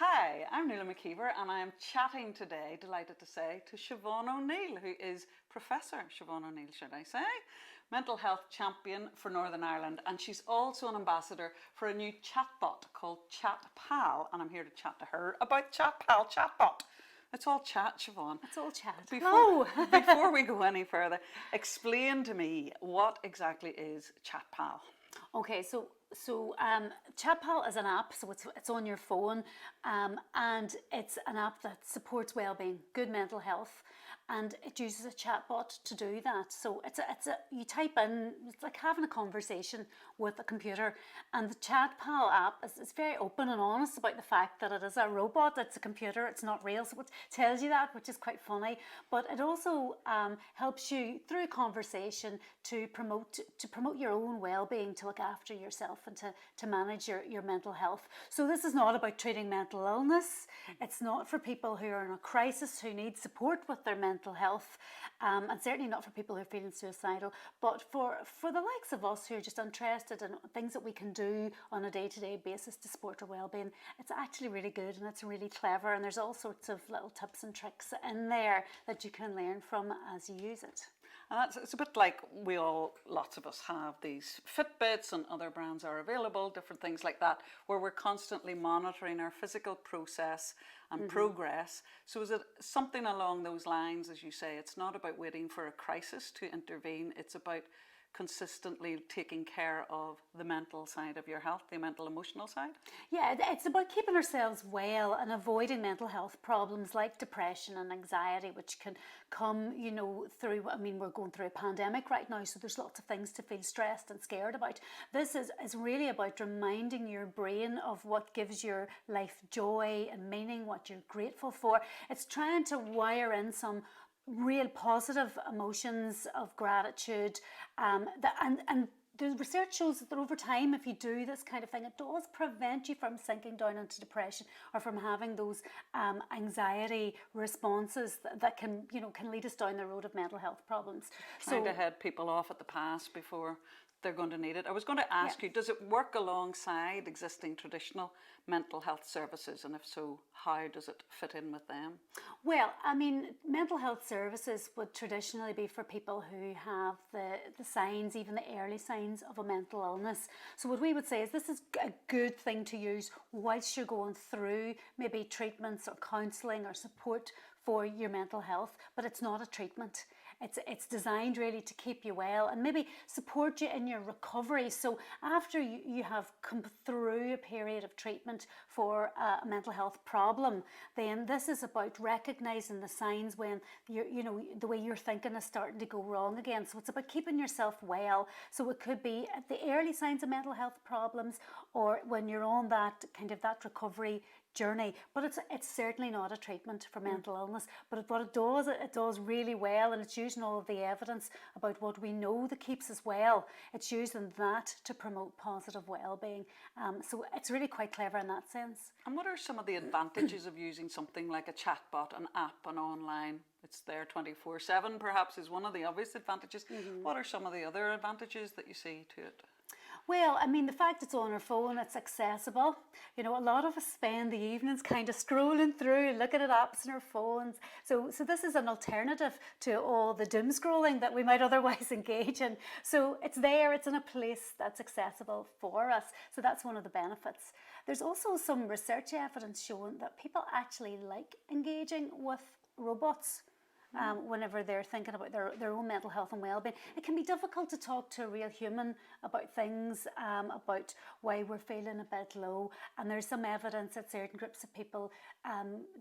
Hi, I'm Nuala McKeever and I am chatting today, delighted to say, to Siobhan O'Neill, who is Professor Siobhan O'Neill, should I say, mental health champion for Northern Ireland, and she's also an ambassador for a new chatbot called ChatPal, and I'm here to chat to her about ChatPal chatbot. It's all chat, Siobhan. It's all chat. Before we go any further, explain to me what exactly is ChatPal. Okay, so ChatPal is an app, so it's on your phone, and it's an app that supports well-being, good mental health, and it uses a chatbot to do that. So you type in, it's like having a conversation with a computer, and the ChatPal app is very open and honest about the fact that it is a robot, it's a computer, it's not real, so it tells you that, which is quite funny. But it also helps you through conversation to promote your own well-being, to look after yourself and to manage your mental health. So this is not about treating mental illness. It's not for people who are in a crisis, who need support with their mental health, and certainly not for people who are feeling suicidal, but for the likes of us who are just interested in things that we can do on a day-to-day basis to support our well-being. It's actually really good and it's really clever, and there's all sorts of little tips and tricks in there that you can learn from as you use it. And it's a bit like lots of us have these Fitbits, and other brands are available, different things like that, where we're constantly monitoring our physical process and progress. So is it something along those lines, as you say, it's not about waiting for a crisis to intervene, it's about consistently taking care of the mental side of your health, the mental emotional side? Yeah, it's about keeping ourselves well and avoiding mental health problems like depression and anxiety, which can come, through, we're going through a pandemic right now, so there's lots of things to feel stressed and scared about. This is really about reminding your brain of what gives your life joy and meaning, what you're grateful for. It's trying to wire in some real positive emotions of gratitude, and the research shows that over time, if you do this kind of thing, it does prevent you from sinking down into depression or from having those anxiety responses that can lead us down the road of mental health problems. Trying to head people off at the pass before they're going to need it. I was going to ask you, does it work alongside existing traditional mental health services? And if so, how does it fit in with them? Well, mental health services would traditionally be for people who have the signs, even the early signs of a mental illness. So what we would say is this is a good thing to use whilst you're going through maybe treatments or counselling or support for your mental health, but it's not a treatment. It's designed really to keep you well and maybe support you in your recovery. So after you have come through a period of treatment for a mental health problem, then this is about recognising the signs when the way you're thinking is starting to go wrong again. So it's about keeping yourself well. So it could be at the early signs of mental health problems, or when you're on that recovery journey, but it's certainly not a treatment for mental illness. But what it does really well, and it's using all of the evidence about what we know that keeps us well. It's using that to promote positive well-being. So it's really quite clever in that sense. And what are some of the advantages of using something like a chatbot, an app, and online? It's there 24/7, perhaps, is one of the obvious advantages. What are some of the other advantages that you see to it? Well, the fact it's on our phone, it's accessible. A lot of us spend the evenings kind of scrolling through and looking at apps on our phones. So this is an alternative to all the doom scrolling that we might otherwise engage in. So it's there, it's in a place that's accessible for us. So that's one of the benefits. There's also some research evidence showing that people actually like engaging with robots. Whenever they're thinking about their own mental health and well-being. It can be difficult to talk to a real human about things, about why we're feeling a bit low, and there's some evidence that certain groups of people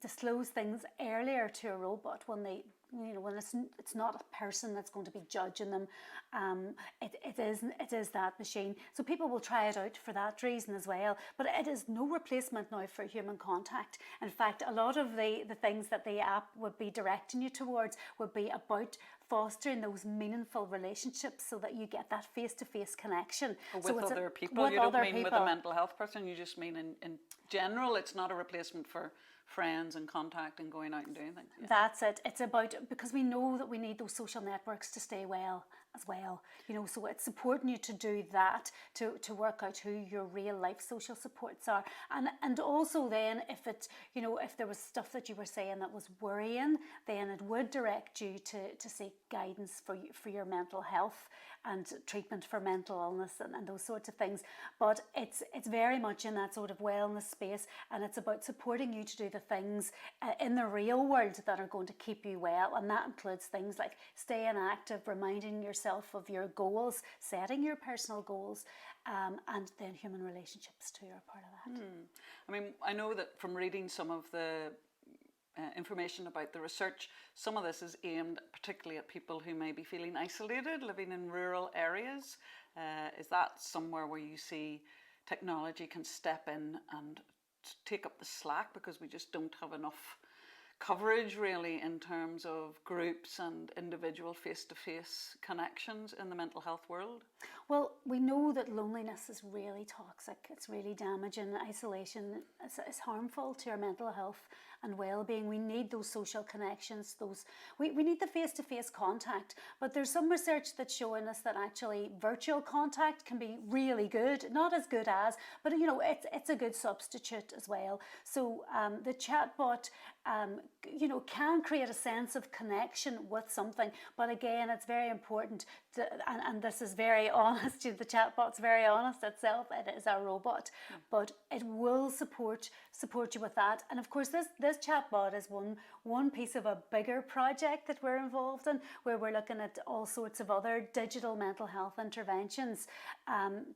disclose things earlier to a robot when when it's not a person that's going to be judging them. It is that machine. So people will try it out for that reason as well. But it is no replacement now for human contact. In fact, a lot of the things that the app would be directing you towards would be about fostering those meaningful relationships so that you get that face-to-face connection. With other people? You don't mean with a mental health person, you just mean in general, it's not a replacement for friends and contact and going out and doing things. Yeah. That's it. It's about, because we know that we need those social networks to stay well as well. You know, so it's supporting you to do that, to work out who your real life social supports are. And also then if it, you know, if there was stuff that you were saying that was worrying, then it would direct you to seek guidance for your mental health and treatment for mental illness and those sorts of things. But it's very much in that sort of wellness space, and it's about supporting you to do the things in the real world that are going to keep you well, and that includes things like staying active, reminding yourself of your goals, setting your personal goals, and then human relationships too are part of that. I mean, I know that from reading some of the information about the research, some of this is aimed particularly at people who may be feeling isolated, living in rural areas. Is that somewhere where you see technology can step in and take up the slack, because we just don't have enough coverage really in terms of groups and individual face-to-face connections in the mental health world? Well, we know that loneliness is really toxic. It's really damaging. Isolation is harmful to our mental health and well-being. We need those social connections. We need the face-to-face contact. But there's some research that's showing us that actually virtual contact can be really good. Not as good as, but you know, it's a good substitute as well. So the chatbot, you know, can create a sense of connection with something. But again, it's very important and this is very honest. The chatbot's very honest itself. It is a robot, but it will support you with that. And of course, this chatbot is one piece of a bigger project that we're involved in, where we're looking at all sorts of other digital mental health interventions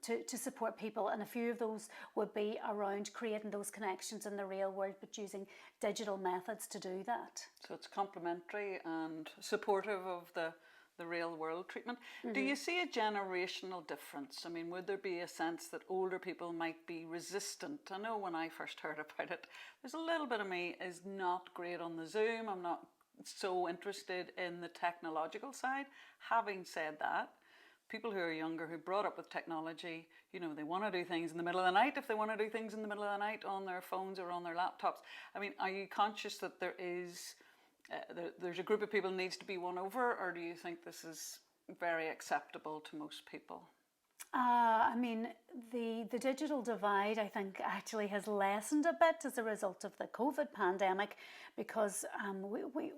to support people. And a few of those would be around creating those connections in the real world, but using digital methods to do that. So it's complementary and supportive of the real world treatment. Do you see a generational difference? I mean, would there be a sense that older people might be resistant? I know when I first heard about it, there's a little bit of me is not great on the Zoom. I'm not so interested in the technological side. Having said that, people who are younger, who brought up with technology, you know, they want to do things in the middle of the night. If they want to do things in the middle of the night on their phones or on their laptops, I mean, are you conscious that there's a group of people that needs to be won over, or do you think this is very acceptable to most people? I mean, the digital divide, I think, actually has lessened a bit as a result of the COVID pandemic, because we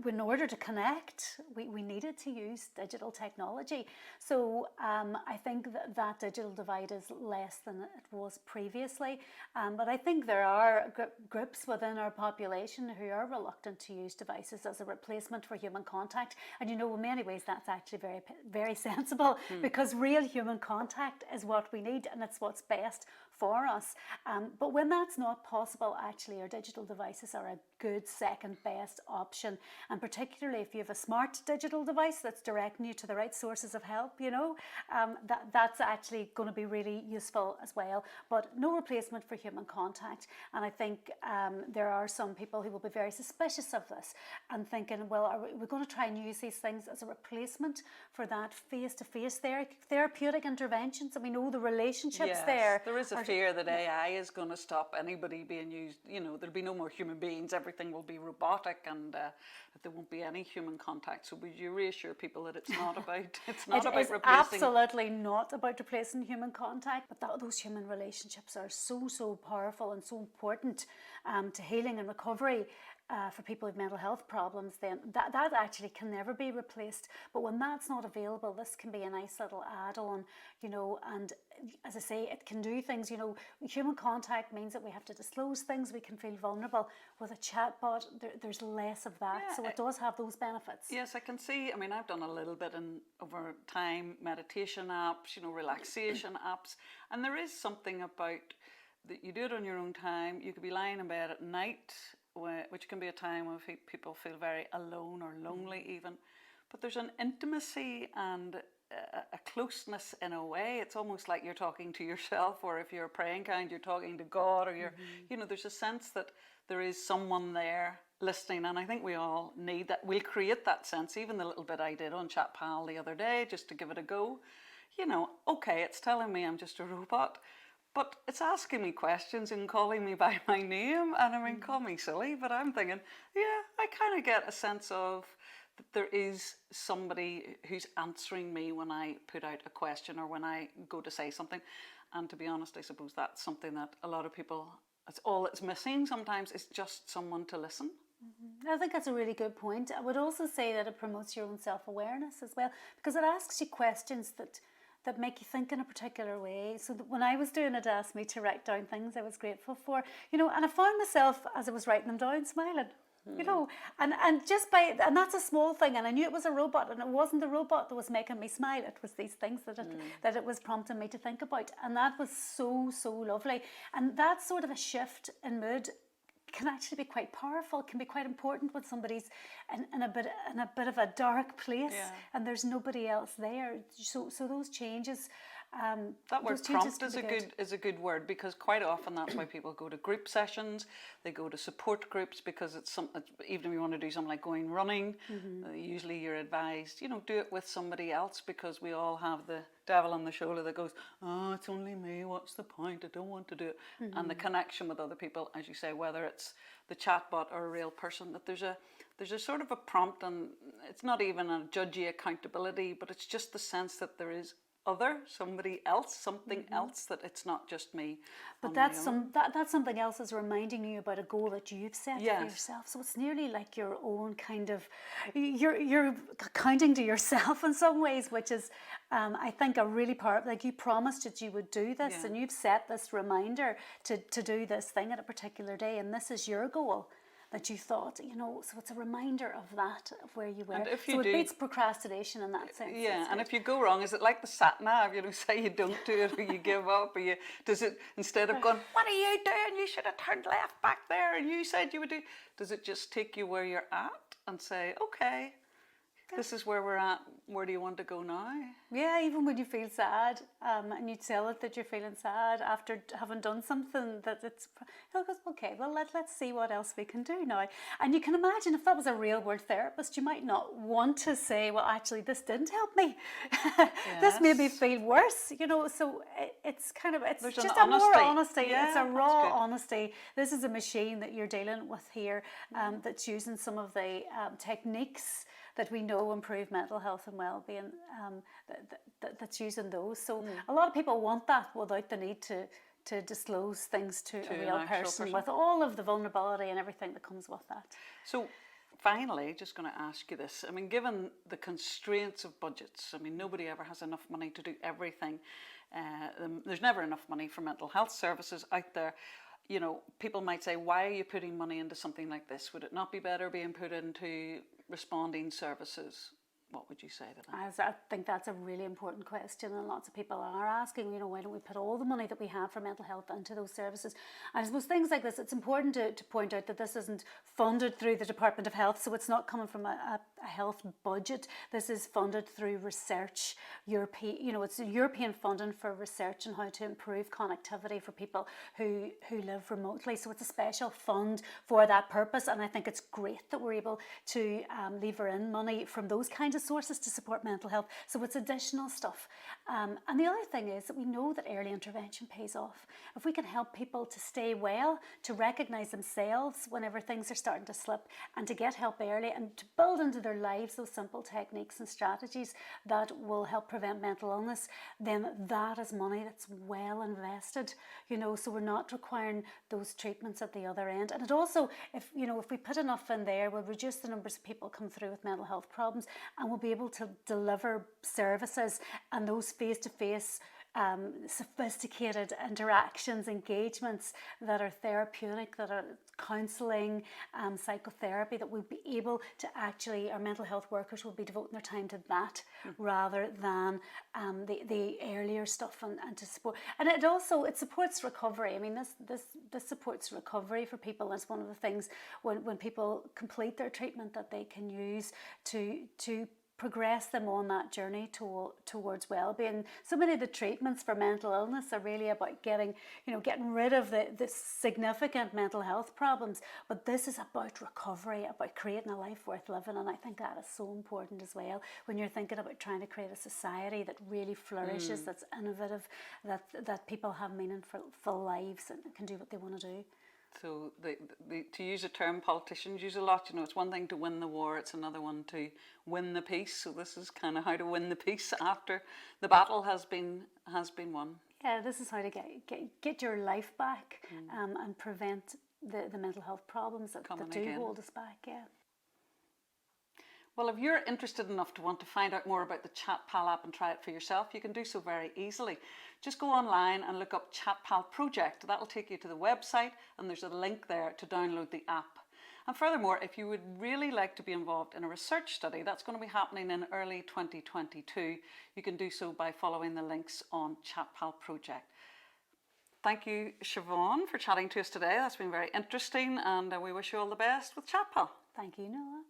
in order to connect, we needed to use digital technology. So I think that digital divide is less than it was previously. But I think there are groups within our population who are reluctant to use devices as a replacement for human contact. And you know, in many ways, that's actually very, very sensible, because real human contact is what we need, and it's what's best for us. But when that's not possible, actually, our digital devices are a good second best option. And particularly if you have a smart digital device that's directing you to the right sources of help, you know, that's actually going to be really useful as well. But no replacement for human contact. And I think there are some people who will be very suspicious of this and thinking, well, are we going to try and use these things as a replacement for that face-to-face therapeutic interventions? And we know the relationships there. There is a fear that AI is going to stop anybody being used. You know, there'll be no more human beings. Everything will be robotic, and that there won't be any human contact. So would you reassure people that it's not about replacing? Absolutely not about replacing human contact, but those human relationships are so powerful and so important to healing and recovery. For people with mental health problems, then that actually can never be replaced. But when that's not available, this can be a nice little add-on, you know. And as I say, it can do things, you know. Human contact means that we have to disclose things, we can feel vulnerable. With a chatbot, there's less of that, so it does have those benefits. Yes, I can see. I mean, I've done a little bit over time, meditation apps, you know, relaxation apps, and there is something about that you do it on your own time. You could be lying in bed at night, which can be a time when people feel very alone or lonely even. But there's an intimacy and a closeness in a way. It's almost like you're talking to yourself, or if you're a praying kind, you're talking to God, or you're, you know, there's a sense that there is someone there listening. And I think we all need that. We'll create that sense. Even the little bit I did on ChatPal the other day, just to give it a go. You know, okay, it's telling me I'm just a robot, but it's asking me questions and calling me by my name. And I mean, call me silly, but I'm thinking, yeah, I kind of get a sense of that there is somebody who's answering me when I put out a question or when I go to say something. And to be honest, I suppose that's something that a lot of people, it's all that's missing sometimes, is just someone to listen. I think that's a really good point. I would also say that it promotes your own self-awareness as well, because it asks you questions that make you think in a particular way. So that when I was doing it, it asked me to write down things I was grateful for, and I found myself, as I was writing them down, smiling. And that's a small thing, and I knew it was a robot, and it wasn't the robot that was making me smile. It was these things that it was prompting me to think about, and that was so lovely. And that sort of a shift in mood can actually be quite powerful, can be quite important when somebody's in a bit of a dark place, and there's nobody else there. So those changes. That word prompt is a good word, because quite often that's why people go to group sessions, they go to support groups, because it's something, even if you want to do something like going running, usually you're advised, do it with somebody else, because we all have the devil on the shoulder that goes, oh, it's only me, what's the point, I don't want to do it. And the connection with other people, as you say, whether it's the chatbot or a real person, that there's a sort of a prompt, and it's not even a judgy accountability, but it's just the sense that there is somebody else, something else, that it's not just me. But that's something else is reminding you about a goal that you've set for yourself. So it's nearly like your own kind of, you're accounting to yourself in some ways, which is, I think, a really like you promised that you would do this, and you've set this reminder to do this thing at a particular day, and this is your goal that you thought, so it's a reminder of that, of where you were. And if you it beats procrastination in that sense. Yeah, and if you go wrong, is it like the sat nav, say you don't do it, or you give up, or does it, instead of going, what are you doing, you should have turned left back there, and you said you would do, does it just take you where you're at and say, okay, this is where we're at, where do you want to go now? Yeah, even when you feel sad, and you tell it that you're feeling sad after having done something, that it goes, okay, well, let's see what else we can do now. And you can imagine if that was a real world therapist, you might not want to say, well, actually, this didn't help me. This made me feel worse, so it's kind of, it's just a more honesty. Yeah, it's a raw honesty. This is a machine that you're dealing with here, that's using some of the techniques that we know improve mental health and well-being, that's using those. So a lot of people want that without the need to disclose things to a real person, with all of the vulnerability and everything that comes with that. So finally, just going to ask you this. I mean, given the constraints of budgets, nobody ever has enough money to do everything. There's never enough money for mental health services out there. People might say, why are you putting money into something like this? Would it not be better being put into responding services? What would you say to that? I think that's a really important question, and lots of people are asking, why don't we put all the money that we have for mental health into those services? And I suppose things like this, it's important to point out that this isn't funded through the Department of Health, so it's not coming from a health budget. This is funded through research, it's European funding for research on how to improve connectivity for people who live remotely. So it's a special fund for that purpose, and I think it's great that we're able to lever in money from those kinds of sources to support mental health. So it's additional stuff. And the other thing is that we know that early intervention pays off. If we can help people to stay well, to recognise themselves whenever things are starting to slip, and to get help early, and to build into their lives those simple techniques and strategies that will help prevent mental illness, then that is money that's well invested, so we're not requiring those treatments at the other end. And it also, if we put enough in there, we'll reduce the numbers of people come through with mental health problems, and we'll be able to deliver services and those face-to-face sophisticated interactions, engagements that are therapeutic, that are counselling, psychotherapy, that we'll be able to actually, our mental health workers will be devoting their time to that rather than the earlier stuff and to support. And it supports recovery. This supports recovery for people. That's one of the things when people complete their treatment that they can use to progress them on that journey towards well-being. So many of the treatments for mental illness are really about getting rid of the significant mental health problems, but this is about recovery, about creating a life worth living, and I think that is so important as well when you're thinking about trying to create a society that really flourishes, that's innovative, that people have meaningful lives and can do what they want to do. So to use a term politicians use a lot, you know, it's one thing to win the war, it's another one to win the peace. So this is kind of how to win the peace after the battle has been won. Yeah, this is how to get your life back and prevent the mental health problems that do again. hold us back. Yeah. Well, if you're interested enough to want to find out more about the ChatPal app and try it for yourself, you can do so very easily. Just go online and look up ChatPal Project. That'll take you to the website, and there's a link there to download the app. And furthermore, if you would really like to be involved in a research study that's going to be happening in early 2022, you can do so by following the links on ChatPal Project. Thank you, Siobhan, for chatting to us today. That's been very interesting, and we wish you all the best with ChatPal. Thank you, Noah.